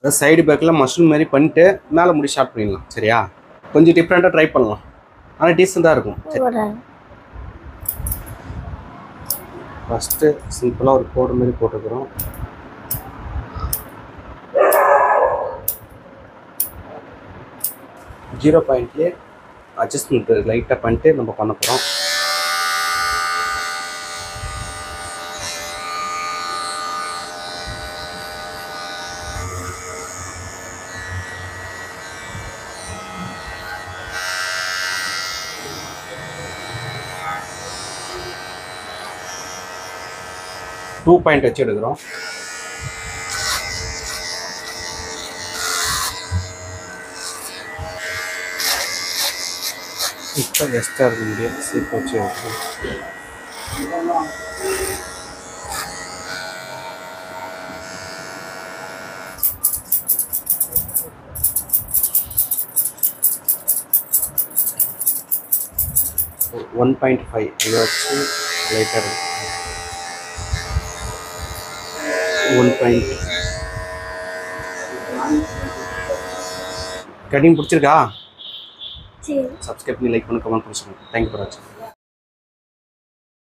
அதாவது சைடு பேக்கில் மஷ்ரூம் மாதிரி பண்ணிட்டு மேலே முடி ஸ்டார்ட் பண்ணிடலாம். சரியா? கொஞ்சம் டிஃப்ரெண்ட்டாக ட்ரை பண்ணலாம், ஆனால் டீசெண்டாக இருக்கும். சரி, ஃபஸ்ட்டு சிம்பிளாக ஒரு கோடு மாதிரி போட்டுக்கிறோம். ஜீரோ பாயிண்ட்லேயே அட்ஜஸ்ட்மெண்ட் லைட்டாக பண்ணிட்டு நம்ம பண்ண போகிறோம். டூ பாயிண்ட் வச்சு எடுக்கிறோம். இப்போ எக்ஸ்ட்ரா இருக்க முடியாது, சீப் வச்சு எடுக்கிறோம். ஒன் பாயிண்ட் 5 இதை வச்சு லைட்டாக எடுக்கிறோம். 1 பாயிண்ட் கட்டிங் பிடிச்சிருக்கா? சப்ஸ்கிரைப் பண்ணி லைக் பண்ணி கமெண்ட் பண்ணி சொல்லுங்கள். தேங்க்யூ ஃபார் வாட்சிங்.